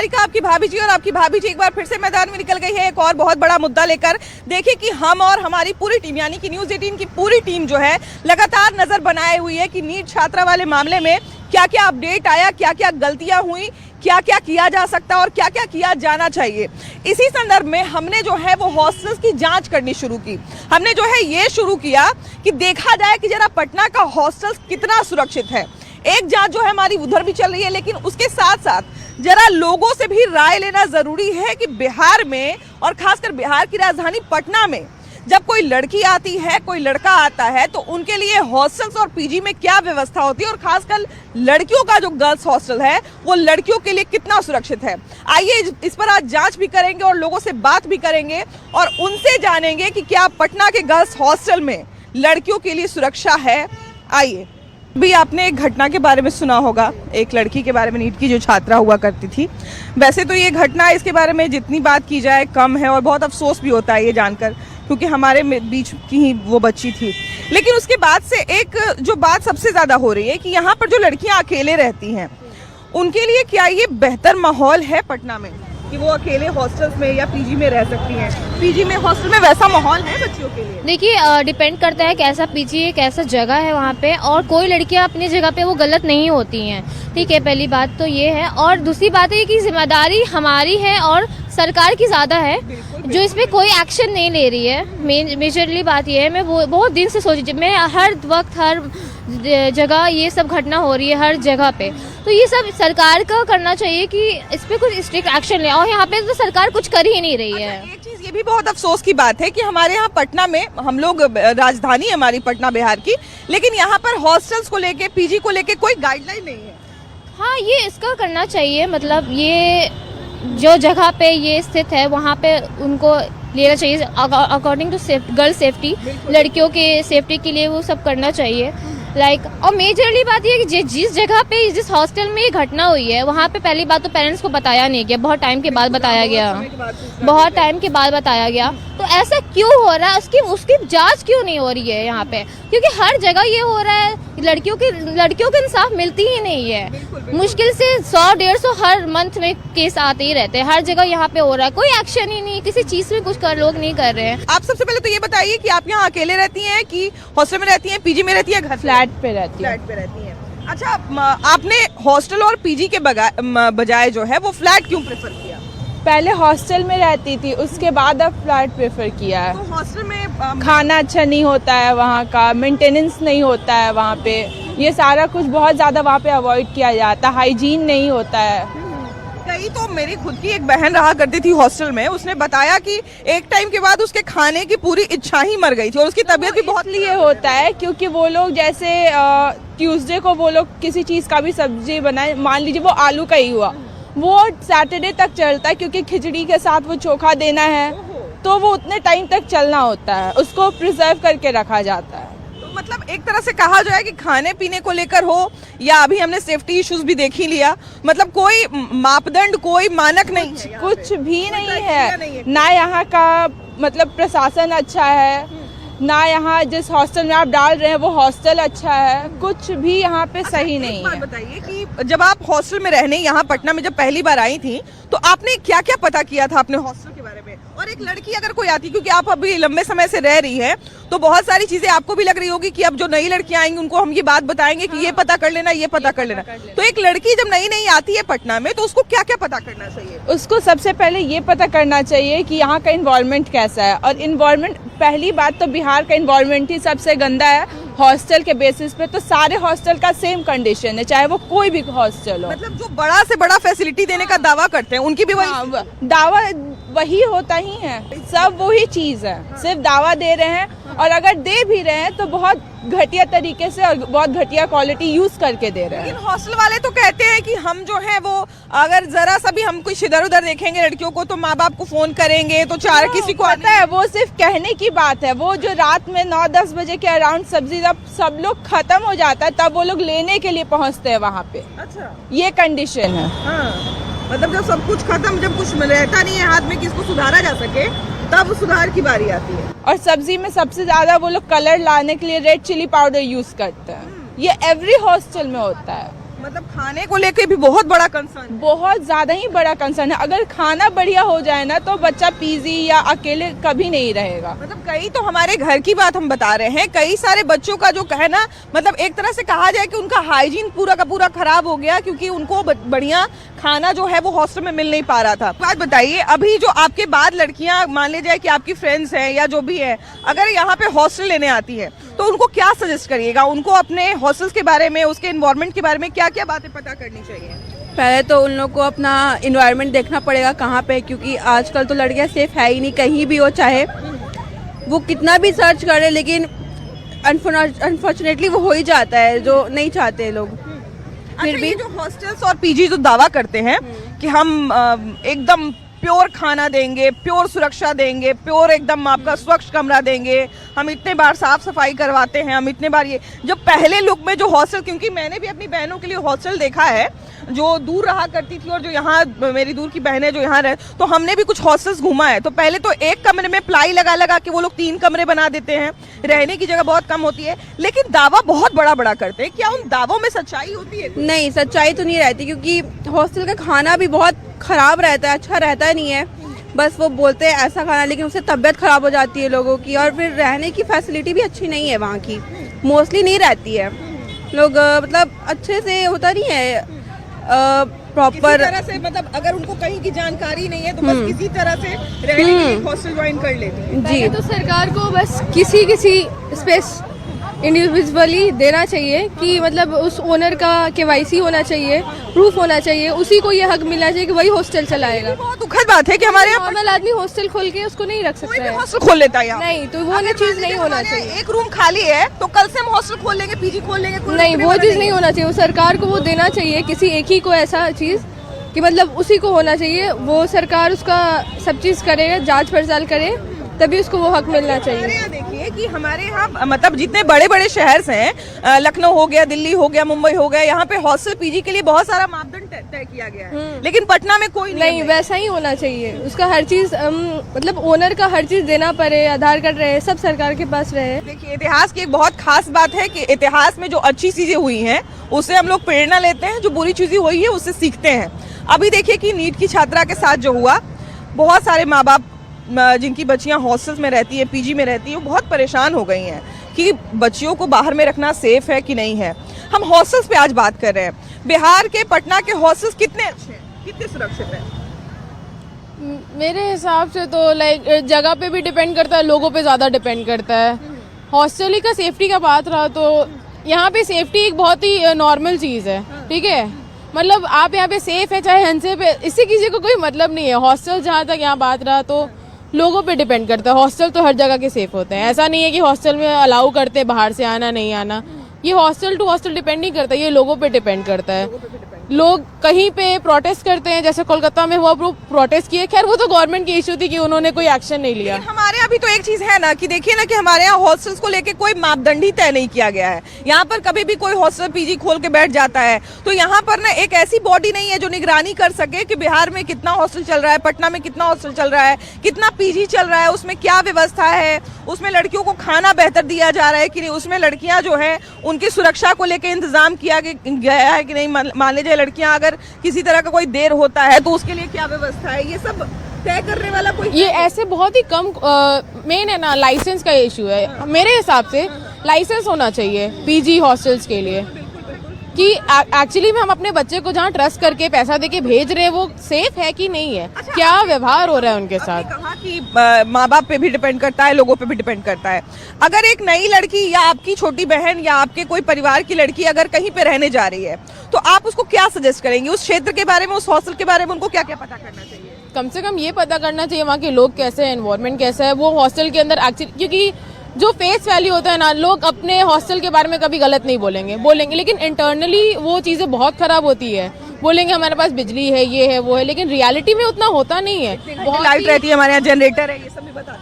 निहारिका आपकी भाभी जी, और आपकी भाभी जी एक बार फिर से मैदान में निकल गई है एक और बहुत बड़ा मुद्दा लेकर। देखिए कि हम और हमारी पूरी टीम यानी कि न्यूज़ 18 की पूरी टीम जो है लगातार नजर बनाए हुई है कि नीट छात्रा वाले मामले में क्या क्या अपडेट आया, क्या क्या गलतियां हुई, क्या क्या किया जा सकता है और क्या क्या किया जाना चाहिए। इसी संदर्भ में हमने जो है वो हॉस्टल्स की जांच करनी शुरू की। हमने जो है ये शुरू किया कि देखा जाए कि जरा पटना का हॉस्टल कितना सुरक्षित है। एक जांच जो है हमारी उधर भी चल रही है, लेकिन उसके साथ साथ जरा लोगों से भी राय लेना जरूरी है कि बिहार में और खासकर बिहार की राजधानी पटना में जब कोई लड़की आती है, कोई लड़का आता है, तो उनके लिए हॉस्टल्स और पीजी में क्या व्यवस्था होती है और खासकर लड़कियों का जो गर्ल्स हॉस्टल है वो लड़कियों के लिए कितना सुरक्षित है। आइए इस पर आज जांच भी करेंगे और लोगों से बात भी करेंगे और उनसे जानेंगे कि क्या पटना के गर्ल्स हॉस्टल में लड़कियों के लिए सुरक्षा है। आइए, भी आपने एक घटना के बारे में सुना होगा, एक लड़की के बारे में, नीट की जो छात्रा हुआ करती थी। वैसे तो ये घटना, इसके बारे में जितनी बात की जाए कम है और बहुत अफसोस भी होता है ये जानकर, क्योंकि हमारे बीच की ही वो बच्ची थी। लेकिन उसके बाद से एक जो बात सबसे ज़्यादा हो रही है कि यहाँ पर जो लड़कियाँ अकेले रहती हैं उनके लिए क्या ये बेहतर माहौल है पटना में कि वो अकेले हॉस्टल्स में या पीजी में रह सकती हैं? पीजी में, हॉस्टल में वैसा माहौल है बच्चियों के लिए? देखिए, डिपेंड करता है कैसा पीजी है, कैसा जगह है वहाँ पे, और कोई लड़कियाँ अपनी जगह पे वो गलत नहीं होती हैं। ठीक है, पहली बात तो ये है। और दूसरी बात है कि जिम्मेदारी हमारी है और सरकार की ज़्यादा है जो इस पर कोई एक्शन नहीं ले रही है। मेजरली बात ये है, मैं बहुत दिन से सोची, मैं हर वक्त हर जगह ये सब घटना हो रही है हर जगह पे, तो ये सब सरकार का करना चाहिए कि इस पे कुछ स्ट्रिक्ट एक्शन ले। और यहाँ पे तो सरकार कुछ कर ही नहीं रही है। एक चीज ये भी बहुत अफसोस की बात है कि हमारे यहाँ पटना में, हम लोग राजधानी है हमारी पटना बिहार की, लेकिन यहाँ पर हॉस्टल्स को लेके, पीजी को लेके कोई गाइडलाइन नहीं है। हाँ, ये इसका करना चाहिए। मतलब ये जो जगह पे ये स्थित है वहाँ पे उनको लेना चाहिए अकॉर्डिंग टू गर्ल सेफ्टी, लड़कियों के सेफ्टी के लिए वो सब करना चाहिए। और मेजरली बात ये है कि जिस जगह पे, जिस हॉस्टल में ये घटना हुई है वहाँ पे पहली बात तो पेरेंट्स को बताया नहीं गया, बहुत टाइम के बाद बताया गया, बहुत टाइम के बाद बताया गया। तो ऐसा क्यों हो रहा है, उसकी जांच क्यों नहीं हो रही है यहाँ पे? क्योंकि हर जगह ये हो रहा है, लड़कियों को इंसाफ मिलती ही नहीं है। मुश्किल से 100-150 हर मंथ में केस आते ही रहते हैं, हर जगह यहाँ पे हो रहा है, कोई एक्शन ही नहीं, किसी चीज में कुछ लोग नहीं कर रहे हैं। आप सबसे पहले तो ये बताइए कि आप यहाँ अकेले रहती हैं कि हॉस्टल में रहती हैं, पीजी में रहती हैं, घर फ्लैट पे रहती है? फ्लैट पे रहती हैं। अच्छा, आपने हॉस्टल और पीजी के बजाय जो है वो फ्लैट क्यों प्रेफर किया? पहले हॉस्टल में रहती थी, उसके बाद अब फ्लैट प्रेफर किया है। तो हॉस्टल में खाना अच्छा नहीं होता है, वहाँ का मेंटेनेंस नहीं होता है, वहाँ पे ये सारा कुछ बहुत ज़्यादा वहाँ पे अवॉइड किया जाता है, हाइजीन नहीं होता है। कई तो मेरी खुद की एक बहन रहा करती थी हॉस्टल में, उसने बताया कि एक टाइम के बाद उसके खाने की पूरी इच्छा ही मर गई थी और उसकी तबीयत भी बहुत इसलिए होता है क्योंकि वो लोग जैसे ट्यूसडे को वो लोग किसी चीज़ का भी सब्जी बनाए, मान लीजिए वो आलू का ही हुआ, वो सैटरडे तक चलता है क्योंकि खिचड़ी के साथ वो चोखा देना है, तो वो उतने टाइम तक चलना होता है, उसको प्रिजर्व करके रखा जाता है। मतलब एक तरह से कहा जाए कि खाने पीने को लेकर हो या अभी हमने सेफ्टी इश्यूज भी देख ही लिया, मतलब कोई मापदंड, कोई मानक नहीं है, कुछ भी नहीं है। ना यहाँ का मतलब प्रशासन अच्छा है, ना यहाँ जिस हॉस्टल में आप डाल रहे हैं वो हॉस्टल अच्छा है, कुछ भी यहाँ पे सही नहीं है। बताइए कि जब आप हॉस्टल में रहने यहाँ पटना में जब पहली बार आई थी तो आपने क्या क्या पता किया था अपने हॉस्टल के बारे में? और एक लड़की अगर कोई आती, क्योंकि आप अभी लंबे समय से रह रही है, तो बहुत सारी चीजें आपको भी लग रही होगी कि अब जो नई लड़कियां आएंगी उनको हम ये बात बताएंगे कि ये पता कर लेना, ये पता कर लेना। तो एक लड़की जब नई नई आती है पटना में तो उसको क्या क्या पता करना चाहिए? उसको सबसे पहले ये पता करना चाहिए कि यहाँ का इन्वायरमेंट कैसा है। और इन्वायरमेंट, पहली बात तो बिहार का इन्वायरमेंट ही सबसे गंदा है हॉस्टल के बेसिस पे। तो सारे हॉस्टल का सेम कंडीशन है, चाहे वो कोई भी हॉस्टल हो। मतलब जो बड़ा से बड़ा फैसिलिटी देने का दावा करते हैं उनकी भी दावा वही होता ही है, सब वही चीज है, सिर्फ दावा दे रहे हैं। और अगर दे भी रहे हैं तो बहुत घटिया तरीके से और बहुत घटिया क्वालिटी यूज करके दे रहे हैं। लेकिन हॉस्टल वाले तो कहते हैं कि हम जो है वो अगर जरा सा भी हम कुछ इधर उधर देखेंगे लड़कियों को तो माँ बाप को फोन करेंगे, तो चार किसी को आता है। वो सिर्फ कहने की बात है। वो जो रात में 9-10 बजे के अराउंड सब्जी जब सब लोग खत्म हो जाता है तब वो लोग लेने के लिए पहुँचते हैं वहाँ पे। अच्छा, ये कंडीशन है। हाँ, मतलब जब सब कुछ खत्म, जब कुछ रहता नहीं है हाथ में किसको सुधारा जा सके, तब सुधार की बारी आती है। और सब्जी में सबसे ज्यादा वो लोग कलर लाने के लिए रेड चिली पाउडर यूज करते हैं। ये एवरी हॉस्टल में होता है। मतलब खाने को लेकर भी बहुत बड़ा कंसर्न। बहुत ज्यादा ही बड़ा कंसर्न है। अगर खाना बढ़िया हो जाए ना तो बच्चा पीजी या अकेले कभी नहीं रहेगा। मतलब कई तो हमारे घर की बात हम बता रहे हैं, कई सारे बच्चों का जो है ना, मतलब एक तरह से कहा जाए कि उनका हाइजीन पूरा का पूरा खराब हो गया, क्योंकि उनको बढ़िया खाना जो है वो हॉस्टल में मिल नहीं पा रहा था। बात बताइए, अभी जो आपके बाद लड़कियां, मान ली जाए कि आपकी फ्रेंड्स हैं या जो भी है, अगर यहाँ पे हॉस्टल लेने आती है तो उनको क्या सजेस्ट करिएगा? उनको अपने हॉस्टल्स के बारे में, उसके एनवायरनमेंट के बारे में क्या क्या बातें पता करनी चाहिए? पहले तो उन लोग को अपना इन्वायरमेंट देखना पड़ेगा कहाँ पे, क्योंकि आजकल तो लड़कियां सेफ है ही नहीं कहीं भी हो, चाहे वो कितना भी सर्च करे, लेकिन अनफॉर्चुनेटली वो हो ही जाता है जो नहीं चाहते लोग। फिर भी जो हॉस्टल्स और पीजी जो दावा करते हैं कि हम एकदम प्योर खाना देंगे, प्योर सुरक्षा देंगे, प्योर एकदम आपका स्वच्छ कमरा देंगे, हम इतने बार साफ सफाई करवाते हैं, हम इतने बार ये, जब पहले लुक में जो हॉस्टल, क्योंकि मैंने भी अपनी बहनों के लिए हॉस्टल देखा है जो दूर रहा करती थी और जो यहाँ मेरी दूर की बहनें जो यहाँ रहे, तो हमने भी कुछ हॉस्टल्स घूमा है। तो पहले तो एक कमरे में प्लाई लगा लगा के वो लोग 3 कमरे बना देते हैं, रहने की जगह बहुत कम होती है, लेकिन दावा बहुत बड़ा बड़ा करते हैं। क्या उन दावों में सच्चाई होती है? नहीं, सच्चाई तो नहीं रहती, क्योंकि हॉस्टल का खाना भी बहुत खराब रहता है, अच्छा रहता नहीं है। बस वो बोलते हैं ऐसा खाना, लेकिन उससे तबीयत खराब हो जाती है लोगों की, और फिर रहने की फैसिलिटी भी अच्छी नहीं है वहाँ की, मोस्टली नहीं रहती है। लोग मतलब अच्छे से होता नहीं है प्रॉपर तरह से, मतलब अगर उनको कहीं की जानकारी नहीं है तो बस किसी तरह से रहने के लिए हॉस्टल ज्वाइन कर लेती है। जी। तो सरकार को बस किसी स्पेस इंडिविजुअली देना चाहिए कि मतलब उस ओनर का केवाईसी होना चाहिए, प्रूफ होना चाहिए, उसी को ये हक मिलना चाहिए कि वही हॉस्टल चलाएगा। बहुत दुखद बात है कि हमारे यहाँ नॉर्मल आदमी हॉस्टल खोल के उसको नहीं रख सकता है। हॉस्टल खोल लेता है यहाँ। नहीं, तो वो ना चीज नहीं होना चाहिए। एक रूम खाली है तो कल से हम हॉस्टल खोल लेंगे, पीजी खोल लेंगे, नहीं, वो चीज नहीं होना चाहिए। वो सरकार को वो देना चाहिए किसी एक ही को ऐसा चीज कि मतलब उसी को होना चाहिए। वो सरकार उसका सब चीज करे, जांच पड़ताल करे, तभी उसको वो हक मिलना चाहिए। हमारे यहाँ देखिए कि हमारे यहाँ मतलब जितने बड़े बड़े शहर हैं, लखनऊ हो गया, दिल्ली हो गया, मुंबई हो गया, यहाँ पे हॉस्टल पीजी के लिए बहुत सारा मापदंड तय किया गया है, लेकिन पटना में कोई नहीं, वैसा ही होना चाहिए। उसका हर चीज मतलब ओनर का हर चीज देना पड़े, आधार कार्ड रहे, सब सरकार के पास रहे। देखिए, इतिहास की एक बहुत खास बात है कि इतिहास में जो अच्छी चीजें हुई हैं उससे हम लोग प्रेरणा लेते हैं, जो बुरी चीजें हुई है उससे सीखते हैं। अभी देखिए कि नीट की छात्रा के साथ जो हुआ, बहुत सारे माँ बाप जिनकी बच्चियां हॉस्टल्स में रहती है, पीजी में रहती है, वो बहुत परेशान हो गई हैं कि बच्चियों को बाहर में रखना सेफ है कि नहीं है। हम हॉस्टल्स पे आज बात कर रहे हैं। बिहार के पटना के हॉस्टल्स कितने अच्छे हैं, कितने सुरक्षित हैं? मेरे हिसाब से तो लाइक जगह पे भी डिपेंड करता है, लोगों पे ज़्यादा डिपेंड करता है। हॉस्टल का सेफ्टी का बात रहा तो यहाँ पे सेफ्टी एक बहुत ही नॉर्मल चीज़ है, ठीक है। मतलब आप यहाँ पे सेफ है चाहे हंसे पे, इससे किसी को कोई मतलब नहीं है। हॉस्टल जहाँ तक यहाँ बात रहा तो लोगों पे डिपेंड करता है। हॉस्टल तो हर जगह के सेफ होते हैं, ऐसा नहीं है कि हॉस्टल में अलाउ करते हैं बाहर से आना नहीं आना। ये हॉस्टल टू हॉस्टल डिपेंड नहीं करता, ये लोगों पे डिपेंड करता है। लोग कहीं पे प्रोटेस्ट करते हैं, जैसे कोलकाता में हुआ, प्रोटेस्ट किए, खैर वो तो गवर्नमेंट की इशू थी कि उन्होंने कोई एक्शन नहीं लिया। हमारे यहाँ भी तो एक चीज है ना कि देखिए ना कि हमारे यहाँ हॉस्टल्स को लेके कोई मापदंड ही तय नहीं किया गया है। यहाँ पर कभी भी कोई हॉस्टल पीजी खोल के बैठ जाता है, तो यहाँ पर ना एक ऐसी बॉडी नहीं है जो निगरानी कर सके कि बिहार में कितना हॉस्टल चल रहा है, पटना में कितना हॉस्टल चल रहा है, कितना पीजी चल रहा है, उसमें क्या व्यवस्था है, उसमें लड़कियों को खाना बेहतर दिया जा रहा है कि नहीं, उसमें लड़कियां जो है उनकी सुरक्षा को लेकर इंतजाम किया गया है कि नहीं। मान लीजिए लड़कियां अगर किसी तरह का कोई देर होता है तो उसके लिए क्या व्यवस्था है, ये सब तय करने वाला कोई ये ऐसे बहुत ही कम मेन है ना, लाइसेंस का इशू है। मेरे हिसाब से लाइसेंस होना चाहिए पीजी हॉस्टल्स के लिए कि एक्चुअली में हम अपने बच्चे को जहाँ ट्रस्ट करके पैसा देके भेज रहे हैं वो सेफ है कि नहीं है, क्या व्यवहार हो रहा है उनके साथ। कहा कि माँ बाप पे भी डिपेंड करता है, लोगों पे भी डिपेंड करता है। अगर एक नई लड़की या आपकी छोटी बहन या आपके कोई परिवार की लड़की अगर कहीं पे रहने जा रही है तो आप उसको क्या सजेस्ट करेंगे, उस क्षेत्र के बारे में, उस हॉस्टल के बारे में उनको क्या क्या पता करना चाहिए? कम से कम ये पता करना चाहिए वहाँ के लोग कैसे हैं, एनवायरनमेंट कैसा है, वो हॉस्टल के अंदर एक्चुअली, क्योंकि जो फेस वैल्यू होता है ना, लोग अपने हॉस्टल के बारे में कभी गलत नहीं बोलेंगे, लेकिन इंटरनली वो चीजें बहुत खराब होती है। बोलेंगे हमारे पास बिजली है, ये है, वो है, लेकिन रियलिटी में उतना होता नहीं है। बहुत लाइट रहती है, हमारे यहाँ जनरेटर है, ये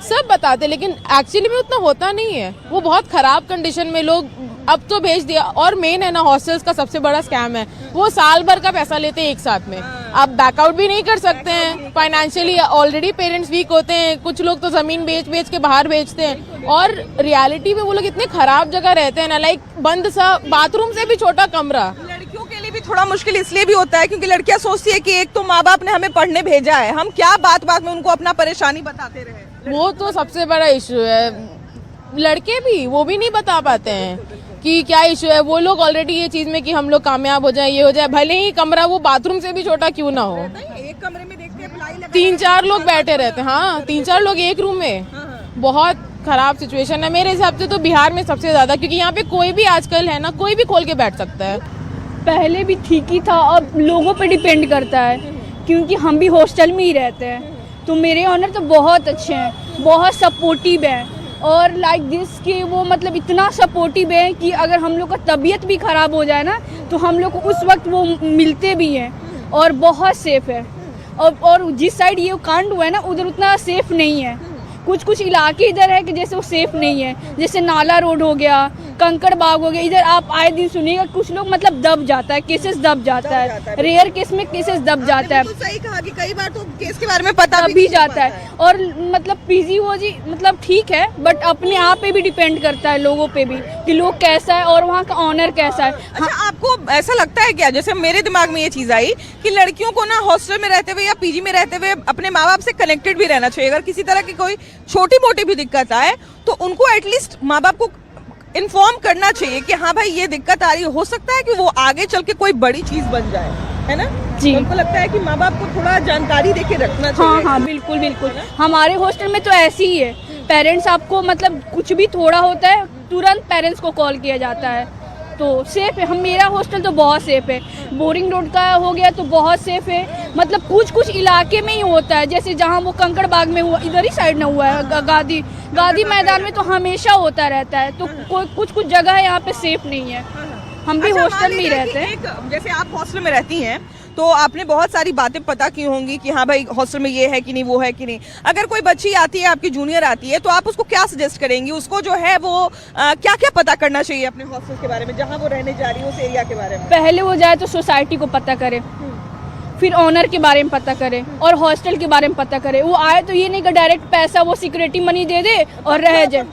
सब बताते लेकिन एक्चुअली में उतना होता नहीं है। वो बहुत खराब कंडीशन में लोग अब तो भेज दिया। और मेन है ना, हॉस्टल्स का सबसे बड़ा स्कैम है, वो साल भर का पैसा लेते हैं एक साथ में। आप बैकआउट भी नहीं कर सकते हैं फाइनेंशियली, ऑलरेडी पेरेंट्स वीक होते हैं, कुछ लोग तो जमीन बेच के बाहर बेचते हैं। और रियलिटी में वो लोग इतने खराब जगह रहते हैं ना, लाइक बंद सा बाथरूम से भी छोटा कमरा। लड़कियों के लिए लिए भी थोड़ा मुश्किल इसलिए भी होता है क्योंकि लड़कियां सोचती है कि एक तो माँ बाप ने हमें पढ़ने भेजा है, हम क्या बात बात में उनको अपना परेशानी बताते रहे। वो तो सबसे बड़ा इशू है। लड़के भी वो भी नहीं बता पाते हैं कि क्या इशू है। वो लोग ऑलरेडी ये चीज में कि हम लोग कामयाब हो जाए, ये हो जाए, भले ही कमरा वो बाथरूम से भी छोटा क्यों ना हो। एक कमरे में देखते हैं प्लाई लगा 3-4 लोग बैठे रहते हैं। हाँ, 3-4 लोग एक रूम में। बहुत खराब सिचुएशन है मेरे हिसाब से तो बिहार में सबसे ज्यादा, क्योंकि यहाँ पे कोई भी आजकल है ना, कोई भी खोल के बैठ सकता है। पहले भी ठीक ही था, अब लोगों पे डिपेंड करता है क्योंकि हम भी हॉस्टल में ही रहते हैं। तो मेरे ऑनर तो बहुत अच्छे हैं, बहुत सपोर्टिव हैं और लाइक दिस कि वो मतलब इतना सपोर्टिव है कि अगर हम लोग का तबीयत भी ख़राब हो जाए ना तो हम लोग को उस वक्त वो मिलते भी हैं और बहुत सेफ है। और जिस साइड ये कांड हुआ है ना उधर उतना सेफ नहीं है। कुछ कुछ इलाके इधर है कि जैसे वो सेफ नहीं है, जैसे नाला रोड हो गया, कंकड़ बाग हो गया। इधर आप आए दिन सुनिएगा कुछ लोग मतलब दब जाता है, केसेस दब जाता है, रेयर केस में केसेस दब जाता है। सही कहा कि कई बार तो केस के बारे में पता भी जाता है। और मतलब पीजीओजी मतलब ठीक है बट अपने आप पे भी डिपेंड करता है, लोगों पे भी कि लोग कैसा है और वहाँ का ऑनर कैसा है। अच्छा, आपको ऐसा लगता है क्या, जैसे मेरे दिमाग में ये चीज आई कि लड़कियों को ना हॉस्टल में रहते हुए या पीजी में रहते हुए अपने माँ बाप से कनेक्टेड भी रहना चाहिए। अगर किसी तरह की कोई छोटी मोटी भी दिक्कत आए तो उनको एटलीस्ट माँ बाप को इन्फॉर्म करना चाहिए कि हाँ भाई ये दिक्कत आ रही है, हो सकता है कि वो आगे चल के कोई बड़ी चीज बन जाए, है ना जी। उनको लगता है कि माँ बाप को थोड़ा जानकारी देके रखना चाहिए। हाँ हाँ बिल्कुल बिल्कुल। हमारे हॉस्टल में तो ऐसे ही है, पेरेंट्स आपको मतलब कुछ भी थोड़ा होता है तुरंत पेरेंट्स को कॉल किया जाता है, तो सेफ है। मेरा हॉस्टल तो बहुत सेफ है। बोरिंग रोड का हो गया तो बहुत सेफ है। मतलब कुछ कुछ इलाके में ही होता है, जैसे जहाँ वो कंकड़ बाग में हुआ, इधर ही साइड ना हुआ है, गादी मैदान में तो हमेशा होता रहता है। तो कुछ कुछ जगह है यहाँ पे सेफ नहीं है। हम भी अच्छा, हॉस्टल में ही रहते हैं। जैसे आप हॉस्टल में रहती हैं तो आपने बहुत सारी बातें पता की होंगी कि हाँ भाई हॉस्टल में ये है कि नहीं, वो है कि नहीं। अगर कोई बच्ची आती है, आपकी जूनियर आती है, तो आप उसको क्या सजेस्ट करेंगी? उसको जो है वो क्या क्या पता करना चाहिए अपने हॉस्टल के बारे में, जहाँ वो रहने जा रही है, उस एरिया के बारे में? पहले वो जाए तो सोसाइटी को पता करे, फिर ऑनर के बारे में पता करे और हॉस्टल के बारे में पता करे। वो आए तो ये नहीं कि डायरेक्ट पैसा वो सिक्योरिटी मनी दे दे और रह जाए।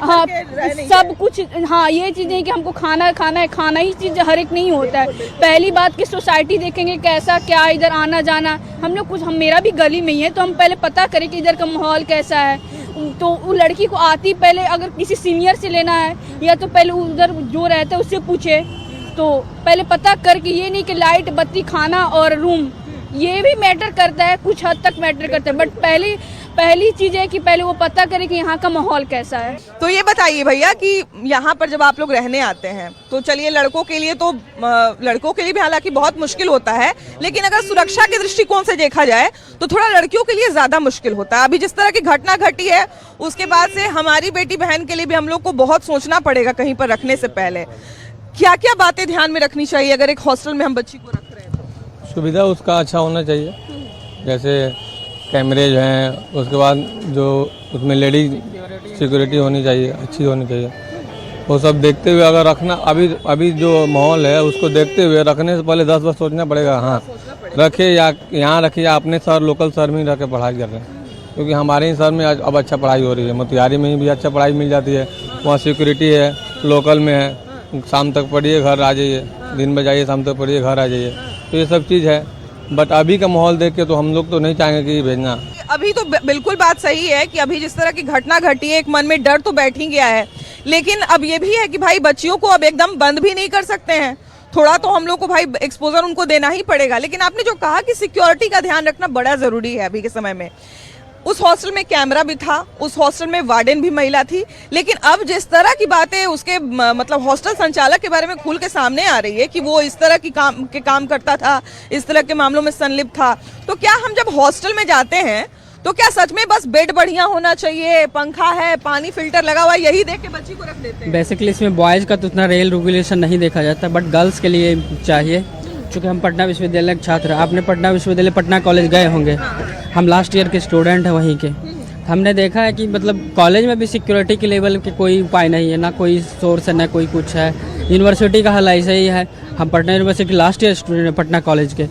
हाँ सब कुछ। हाँ ये चीज़ नहीं कि हमको खाना है, खाना ही चीज़ हर एक नहीं होता है। पहली बात कि सोसाइटी देखेंगे कैसा क्या, इधर आना जाना। हम लोग कुछ मेरा भी गली में ही है तो हम पहले पता करें कि इधर का माहौल कैसा है। तो वो लड़की को आती पहले अगर किसी सीनियर से लेना है या तो पहले उधर जो रहता है उससे पूछे, तो पहले पता करके। ये नहीं कि लाइट बत्ती खाना और रूम ये भी मैटर करता है, कुछ हद तक मैटर करता है, बट पहली चीज़ है कि पहले वो पता करे कि यहाँ का माहौल कैसा है। तो ये बताइए भैया कि यहाँ पर जब आप लोग रहने आते हैं तो चलिए लड़कों के लिए भी हालांकि बहुत मुश्किल होता है, लेकिन अगर सुरक्षा के दृष्टिकोण से देखा जाए तो थोड़ा लड़कियों के लिए ज्यादा मुश्किल होता है। अभी जिस तरह की घटना घटी है उसके बाद से हमारी बेटी बहन के लिए भी हम लोग को बहुत सोचना पड़ेगा कहीं पर रखने से पहले। क्या क्या बातें ध्यान में रखनी चाहिए अगर एक हॉस्टल में हम बच्ची को रख रहे हैं तो? सुविधा उसका अच्छा होना चाहिए, जैसे कैमरेज हैं, उसके बाद जो उसमें लेडीज सिक्योरिटी होनी चाहिए, अच्छी होनी चाहिए। वो सब देखते हुए अगर रखना, अभी जो माहौल है उसको देखते हुए रखने से पहले 10 बार सोचना पड़ेगा। हाँ रखे या यहाँ रखे या अपने शहर लोकल शहर में ही रख के पढ़ाई कर रहे हैं, क्योंकि हमारे ही शहर में अब अच्छा पढ़ाई हो रही है। मोतिहारी में भी अच्छा पढ़ाई मिल जाती है, वहाँ सिक्योरिटी है, लोकल में है। शाम तक पढ़िए घर आ जाइए, दिन में जाइए शाम तक पढ़िए घर आ जाइए, तो ये सब चीज़ है। बट अभी का माहौल देख के तो हम लोग तो नहीं चाहेंगे कि भेजना। अभी तो बिल्कुल बात सही है कि अभी जिस तरह की घटना घटी है एक मन में डर तो बैठ ही गया है, लेकिन अब ये भी है कि भाई बच्चियों को अब एकदम बंद भी नहीं कर सकते हैं। थोड़ा तो हम लोग को भाई एक्सपोजर उनको देना ही पड़ेगा। लेकिन आपने जो कहा कि सिक्योरिटी का ध्यान रखना बड़ा जरूरी है अभी के समय में। उस हॉस्टल में कैमरा भी था, उस हॉस्टल में वार्डन भी महिला थी, लेकिन अब जिस तरह की बातें उसके मतलब हॉस्टल संचालक के बारे में खुल के सामने आ रही है कि वो इस तरह की काम करता था, इस तरह के मामलों में संलिप्त था, तो क्या हम जब हॉस्टल में जाते हैं तो क्या सच में बस बेड बढ़िया होना चाहिए, पंखा है, पानी फिल्टर लगा हुआ है, यही देख के बच्ची को रख देते हैं? बेसिकली इसमें बॉयज़ का तो उतना रेगुलेशन नहीं देखा जाता, बट गर्ल्स के लिए चाहिए। चूँकि हम पटना विश्वविद्यालय के छात्र हैं, आपने पटना विश्वविद्यालय पटना कॉलेज गए होंगे, हम लास्ट ईयर के स्टूडेंट हैं वहीं के। हमने देखा है कि मतलब कॉलेज में भी सिक्योरिटी के लेवल के कोई उपाय नहीं है, ना कोई सोर्स है, ना कोई कुछ है। यूनिवर्सिटी का हाल ऐसा ही है। हम पटना यूनिवर्सिटी के लास्ट ईयर स्टूडेंट हैं पटना कॉलेज के,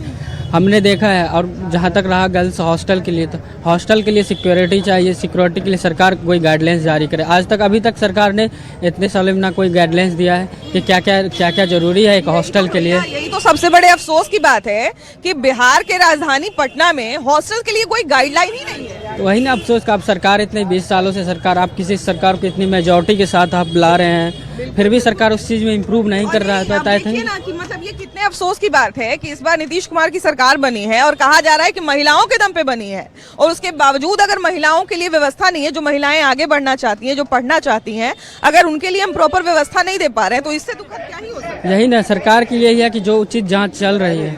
हमने देखा है। और जहाँ तक रहा गर्ल्स हॉस्टल के लिए, तो हॉस्टल के लिए सिक्योरिटी चाहिए। सिक्योरिटी के लिए सरकार कोई गाइडलाइंस जारी करे। आज तक अभी तक सरकार ने इतने सालों में ना कोई गाइडलाइंस दिया है कि क्या क्या जरूरी है एक हॉस्टल के लिए। यही तो सबसे बड़े अफसोस की बात है कि बिहार के राजधानी पटना में हॉस्टल के लिए कोई गाइडलाइन ही नहीं है। तो वही ना अफसोस का, आप सरकार इतने 20 सालों से सरकार, आप किसी सरकार को इतनी मेजॉरिटी के साथ आप ला रहे हैं, फिर भी सरकार उस चीज में इम्प्रूव नहीं कर रहा है। तो देखिए ना कि मतलब ये कितने अफसोस की बात है कि इस बार नीतीश कुमार की सरकार बनी है और कहा जा रहा है कि महिलाओं के दम पे बनी है, और उसके बावजूद अगर महिलाओं के लिए व्यवस्था नहीं है, जो महिलाएं आगे बढ़ना चाहती हैं, जो पढ़ना चाहती हैं, अगर उनके लिए हम प्रॉपर व्यवस्था नहीं दे पा रहे हैं तो इससे दुखद क्या ही हो सकता है। यही ना सरकार की यही है कि जो उचित जांच चल रही है,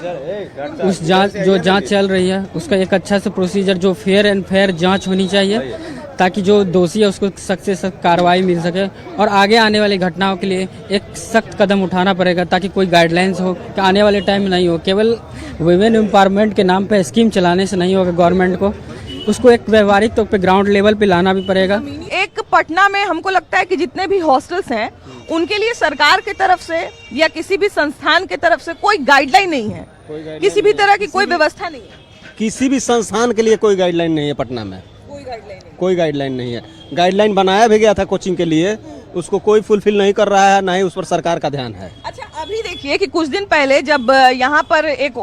उस जांच चल रही है उसका एक अच्छा सा प्रोसीजर, जो फेयर एंड फेयर जांच होनी चाहिए, ताकि जो दोषी है उसको सख्त से सख्त कार्रवाई मिल सके। और आगे आने वाली घटनाओं के लिए एक सख्त कदम उठाना पड़ेगा, ताकि कोई गाइडलाइंस हो कि आने वाले टाइम में नहीं हो। केवल वुमेन एम्पावरमेंट के नाम पे स्कीम चलाने से नहीं होगा। गवर्नमेंट को उसको एक व्यवहारिक तौर पे ग्राउंड लेवल पे लाना भी पड़ेगा। एक पटना में हमको लगता है कि जितने भी हॉस्टल्स हैं उनके लिए सरकार की तरफ से या किसी भी संस्थान की तरफ से कोई गाइडलाइन नहीं है, किसी भी तरह की कोई व्यवस्था नहीं है। किसी भी संस्थान के लिए कोई गाइडलाइन नहीं है पटना में, कोई गाइडलाइन नहीं है। गाइडलाइन बनाया भी गया था कोचिंग के लिए, उसको कोई फुलफिल नहीं कर रहा है, ना ही उस पर सरकार का ध्यान है। अच्छा, अभी देखिए कि कुछ दिन पहले जब यहाँ पर एक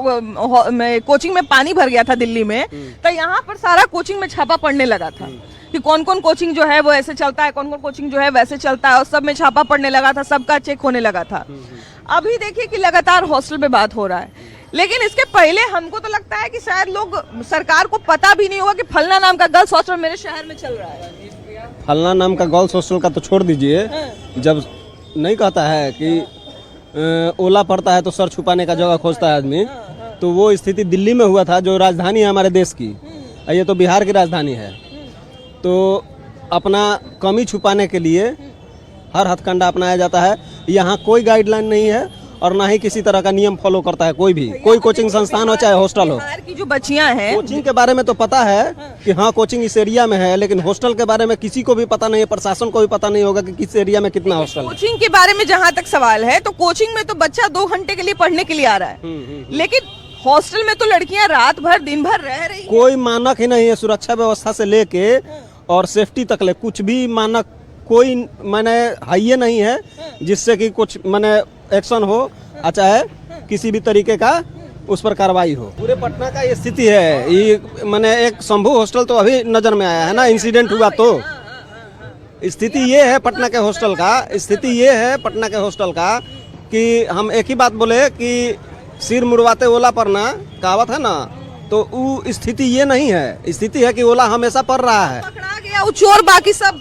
कोचिंग में पानी भर गया था दिल्ली में, तो यहाँ पर सारा कोचिंग में छापा पड़ने लगा था कि कौन कौन कोचिंग जो है वो ऐसे चलता है, कौन कौन कोचिंग जो है वैसे चलता है, और सब में छापा पड़ने लगा था, सबका चेक होने लगा था। अभी देखिए कि लगातार हॉस्टल पे बात हो रहा है, लेकिन इसके पहले हमको तो लगता है कि शायद लोग, सरकार को पता भी नहीं होगा कि फलना नाम का गर्ल्स हॉस्टल मेरे शहर में चल रहा है। फलना नाम का गर्ल्स हॉस्टल का तो छोड़ दीजिए, जब नहीं कहता है कि ओला पड़ता है तो सर छुपाने का जगह खोजता है आदमी, तो वो स्थिति दिल्ली में हुआ था, जो राजधानी है हमारे देश की, ये तो बिहार की राजधानी है। तो अपना कमी छुपाने के लिए हर हथकंडा अपनाया जाता है। यहाँ कोई गाइडलाइन नहीं है और ना ही किसी तरह का नियम फॉलो करता है कोई भी, कोई कोचिंग संस्थान हो चाहे हॉस्टल हो। बिहार की जो बच्चियां हैं, कोचिंग के बारे में तो पता है कि हाँ कोचिंग इस एरिया में है, लेकिन हॉस्टल के बारे में किसी को भी पता नहीं है, प्रशासन को भी पता नहीं होगा कि किस एरिया में कितना हॉस्टल है। कोचिंग के बारे में जहाँ तक सवाल है, तो कोचिंग में तो बच्चा 2 घंटे के लिए पढ़ने के लिए आ रहा है, लेकिन हॉस्टल में तो लड़कियां रात भर दिन भर रह रही हैं। कोई मानक ही नहीं है, सुरक्षा व्यवस्था से लेके और सेफ्टी तक ले कुछ भी मानक कोई मैंने हाई नहीं है जिससे कि कुछ मैंने एक्शन हो, चाहे किसी भी तरीके का उस पर कार्रवाई हो। पूरे पटना का ये स्थिति है। ये मैंने एक शंभू हॉस्टल तो अभी नजर में आया है ना, इंसिडेंट हुआ तो स्थिति ये है पटना के हॉस्टल का, स्थिति ये है पटना के हॉस्टल का कि हम एक ही बात बोले कि सिर मुड़वाते ओला पड़ना कहावत है ना, तो वो स्थिति ये नहीं है। स्थिति है कि ओला हमेशा पड़ रहा है, पकड़ा गया वो चोर, बाकी सब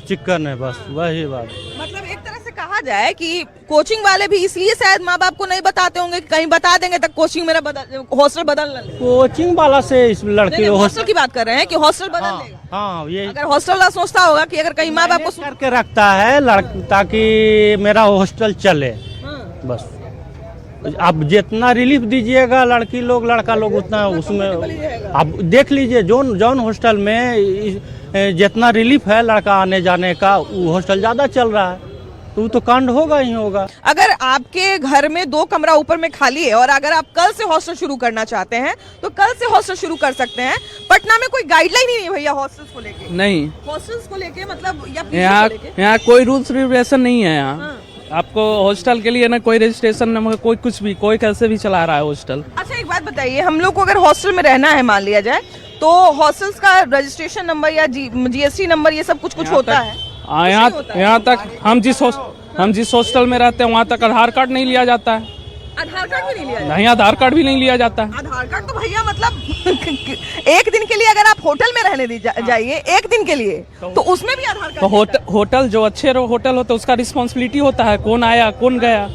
चिकन है, बस वही बात। मतलब एक तरह से कहा जाए कि कोचिंग वाले भी इसलिए शायद माँ बाप को नहीं बताते होंगे, कहीं बता देंगे तक कोचिंग मेरा हॉस्टल बदल न ले। कोचिंग वाला से इस लड़की हॉस्टल की बात कर रहे हैं कि हॉस्टल बदल लेगा। हाँ, ये अगर हॉस्टल वाला सोचता होगा कि अगर कहीं माँ बाप को करके रखता है ताकि मेरा हॉस्टल चले, बस। आप जितना रिलीफ दीजिएगा लड़की लोग लड़का लोग उतना उसमें आप देख लीजिए। जौन हॉस्टल में जितना रिलीफ है लड़का आने जाने का, वो हॉस्टल ज्यादा चल रहा है, तो कांड होगा ही होगा। अगर आपके घर में 2 कमरा ऊपर में खाली है और अगर आप कल से हॉस्टल शुरू करना चाहते हैं तो कल से हॉस्टल शुरू कर सकते हैं। पटना में कोई गाइडलाइन ही नहीं है भैया हॉस्टल्स को लेके। नहीं, हॉस्टल्स को लेके मतलब यहाँ कोई रूल्स रेगुलेशन नहीं है। यहाँ आपको हॉस्टल के लिए ना कोई रजिस्ट्रेशन न कोई कुछ भी, कोई कैसे भी चला रहा है हॉस्टल। अच्छा, एक बात बताइए, हम लोग को अगर हॉस्टल में रहना है मान लिया जाए, तो हॉस्टल्स का रजिस्ट्रेशन नंबर या GST नंबर ये सब कुछ होता है? यहाँ तक हम जिस हॉस्टल में रहते हैं वहाँ तक आधार कार्ड नहीं लिया जाता है। आधार कार्ड भी नहीं लिया जाता? नहीं, आधार कार्ड भी नहीं लिया जाता है। आधार कार्ड तो भैया मतलब एक दिन के लिए अगर आप होटल में रहने जाइए एक दिन के लिए, तो उसमें भी आधार कार्ड। तो होटल जो अच्छे होटल होते हैं उसका रिस्पॉन्सिबिलिटी होता है, कौन आया कौन गया।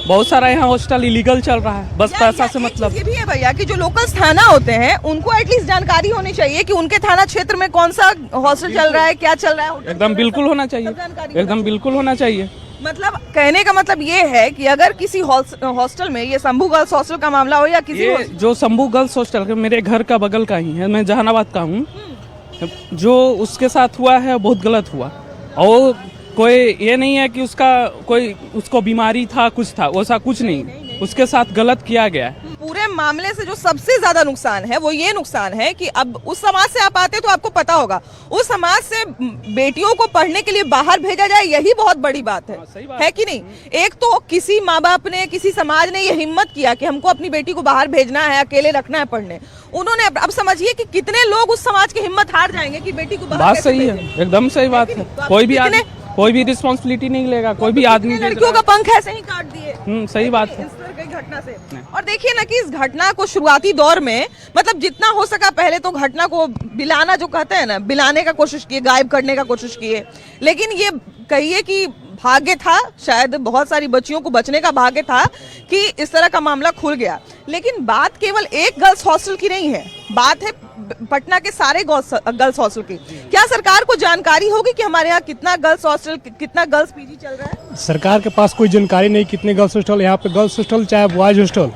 बहुत सारा यहाँ हॉस्टल इलीगल चल रहा है, बस पैसा से मतलब। ये भी है भैया कि जो लोकल थाना होते हैं उनको एटलीस्ट जानकारी होनी चाहिए कि उनके थाना क्षेत्र में कौन सा हॉस्टल चल रहा है, क्या चल रहा है। एकदम बिल्कुल होना चाहिए, एकदम बिल्कुल होना चाहिए। मतलब कहने का मतलब ये है कि अगर किसी हॉस्टल में, ये शंभू गर्ल्स हॉस्टल का मामला हो या किसी जो शंभू गर्ल्स हॉस्टल मेरे घर का बगल का ही है, मैं जहानाबाद का हूँ, जो उसके साथ हुआ है बहुत गलत हुआ। और कोई ये नहीं है कि उसको बीमारी था, कुछ था, वैसा कुछ नहीं, उसके साथ गलत किया गया है। पूरे मामले से जो सबसे ज्यादा नुकसान है वो ये नुकसान है कि अब उस समाज से आप आते तो आपको पता होगा, उस समाज से बेटियों को पढ़ने के लिए बाहर भेजा जाए, यही बहुत बड़ी बात है कि नहीं। एक तो किसी माँ बाप ने, किसी समाज ने ये हिम्मत किया कि हमको अपनी बेटी को बाहर भेजना है, अकेले रखना है पढ़ने, उन्होंने अब समझिए कि कितने लोग उस समाज की हिम्मत हार जाएंगे कि बेटी को बाहर बात सही है, एकदम सही बात है। कोई भी रिस्पॉन्सिबिलिटी नहीं लेगा, कोई भी आदमी लड़कियों का पंख ऐसे ही काट दिए। सही बात है इस तरह की घटना से। और देखिए ना कि इस घटना को शुरुआती दौर में मतलब जितना हो सका पहले तो घटना को बिलाना, जो कहते हैं ना, बिलाने का कोशिश किए, गायब करने का कोशिश किए, लेकिन ये कहिए कि भाग्य था, शायद बहुत सारी बच्चियों को बचने का भाग्य था कि इस तरह का मामला खुल गया। लेकिन बात केवल एक गर्ल्स हॉस्टल की नहीं है, बात है पटना के सारे गर्ल्स हॉस्टल की। क्या सरकार को जानकारी होगी कि हमारे यहाँ कितना गर्ल्स हॉस्टल, कितना गर्ल्स पीजी चल रहा है? सरकार के पास कोई जानकारी नहीं कितने गर्ल्स हॉस्टल, यहाँ पे गर्ल्स हॉस्टल चाहे बॉयज हॉस्टल,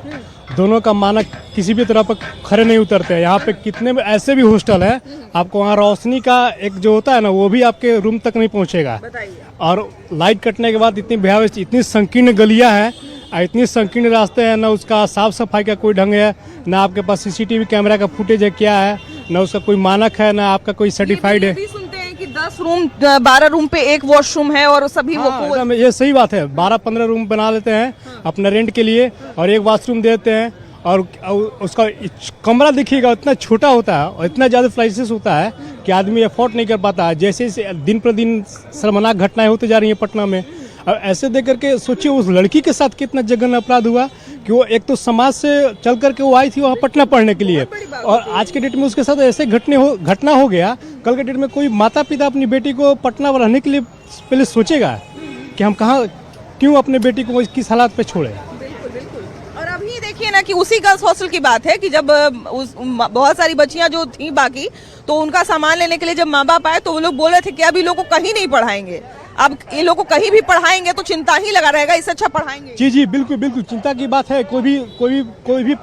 दोनों का मानक किसी भी तरह पर खड़े नहीं उतरते हैं। यहाँ पे कितने ऐसे भी हॉस्टल है, आपको वहाँ रोशनी का एक जो होता है ना, वो भी आपके रूम तक नहीं पहुँचेगा। और लाइट कटने के बाद इतनी भयावह, इतनी संकीर्ण गलियाँ हैं, इतनी संकीर्ण रास्ते हैं, ना उसका साफ सफाई का कोई ढंग है, ना आपके पास सीसीटीवी कैमरा का फुटेज है क्या है, ना उसका कोई मानक है, ना आपका कोई सर्टिफाइड है। सुनते हैं कि 10 रूम 12 रूम पे एक वॉशरूम है और सभी वो ये सही बात है, 12-15 रूम बना लेते हैं अपने रेंट के लिए और एक वॉशरूम देते हैं, और उसका कमरा देखिएगा इतना छोटा होता है और इतना ज़्यादा फ्लाइसेस होता है कि आदमी अफोर्ड नहीं कर पाता है। जैसे दिन पर दिन शर्मनाक घटनाएं होती जा रही हैं पटना में। और ऐसे देख करके सोचिए उस लड़की के साथ कितना जघन्य अपराध हुआ कि वो एक तो समाज से चल करके वो आई थी वहाँ पटना पढ़ने के लिए, और आज के डेट में उसके साथ ऐसे घटना हो गया। कल के डेट में कोई माता पिता अपनी बेटी को पटना में रहने के लिए पहले सोचेगा कि हम कहाँ, क्यों अपने बेटी को किस हालात पे छोड़े। और अभी देखिए ना कि उसी गर्ल्स हॉस्टल की बात है कि जब बहुत सारी बच्चियां जो थी बाकी, तो उनका सामान लेने के लिए जब माँ बाप आए तो वो लोग बोल रहे थे कि अब ये लोग को कहीं नहीं पढ़ाएंगे, अब ये लोग को कहीं भी पढ़ाएंगे तो चिंता ही लगा रहेगा, इससे अच्छा पढ़ाएंगे। जी बिल्कुल बिल्कुल चिंता की बात है। कोई भी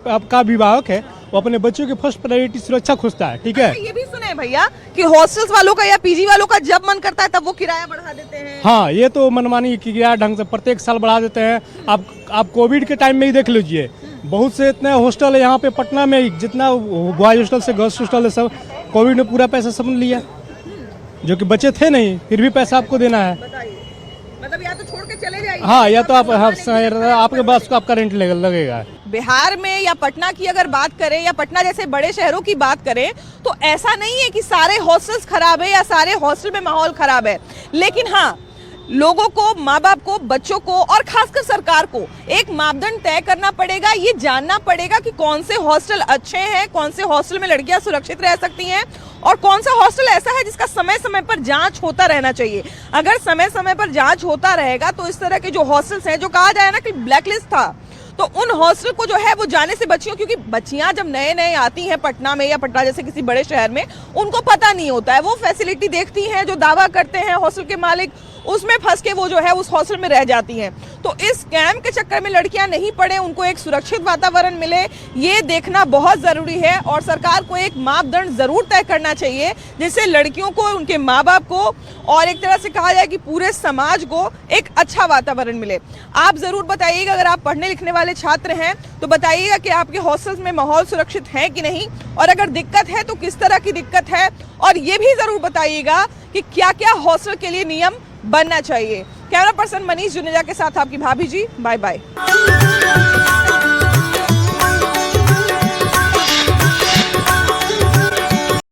आपका अभिभावक है वो अपने बच्चों की फर्स्ट प्रायोरिटी सुरक्षा खोजता है, ठीक है। ये भी सुने भैया कि हॉस्टल्स वालों का या पीजी वालों का जब मन करता है तब वो किराया बढ़ा देते हैं। हाँ, ये तो मनमानी किराया ढंग से प्रत्येक साल बढ़ा देते हैं। आप कोविड के टाइम में ही देख लीजिए, बहुत से इतने हॉस्टल है यहाँ पे पटना में, जितना बॉयज हॉस्टल से गर्ल्स हॉस्टल है, सब कोविड ने पूरा पैसा सब लिया, जो कि बच्चे थे नहीं, फिर भी पैसा आपको देना है। मतलब या तो छोड़ के चले जाइए, हाँ, या तो आपके पास आपका रेंट लगेगा। बिहार में या पटना की अगर बात करें या पटना जैसे बड़े शहरों की बात करें तो ऐसा नहीं है कि सारे हॉस्टल्स खराब है या सारे हॉस्टल में माहौल खराब है, लेकिन हाँ, लोगों को, माँ बाप को, बच्चों को और खासकर सरकार को एक मापदंड तय करना पड़ेगा। ये जानना पड़ेगा कि कौन से हॉस्टल अच्छे हैं, कौन से हॉस्टल में लड़कियां सुरक्षित रह सकती हैं और कौन सा हॉस्टल ऐसा है जिसका समय समय पर जांच होता रहना चाहिए। अगर समय समय पर जांच होता रहेगा तो इस तरह के जो हॉस्टल्स हैं, जो कहा जाए ना कि ब्लैकलिस्ट था, तो उन हॉस्टल को जो है वो जाने से बच्चियों, क्योंकि बच्चियां जब नए नए आती हैं पटना में या पटना जैसे किसी बड़े शहर में, उनको पता नहीं होता है, वो फैसिलिटी देखती हैं जो दावा करते हैं हॉस्टल के मालिक, उसमें फंस के वो जो है उस हॉस्टल में रह जाती हैं। तो इस कैंप के चक्कर में लड़कियां नहीं पढ़े, उनको एक सुरक्षित वातावरण मिले, ये देखना बहुत जरूरी है और सरकार को एक मापदंड जरूर तय करना चाहिए जिससे लड़कियों को, उनके माँ बाप को और एक तरह से कहा जाए कि पूरे समाज को एक अच्छा वातावरण मिले। आप जरूर बताइएगा, अगर आप पढ़ने लिखने वाले छात्र हैं तो बताइएगा कि आपके हॉस्टल्स में माहौल सुरक्षित है कि नहीं, और अगर दिक्कत है तो किस तरह की दिक्कत है, और ये भी जरूर बताइएगा कि क्या क्या हॉस्टल के लिए नियम बनना चाहिए। कैमरा पर्सन मनीष जुनेजा के साथ आपकी भाभी जी, बाय बाय।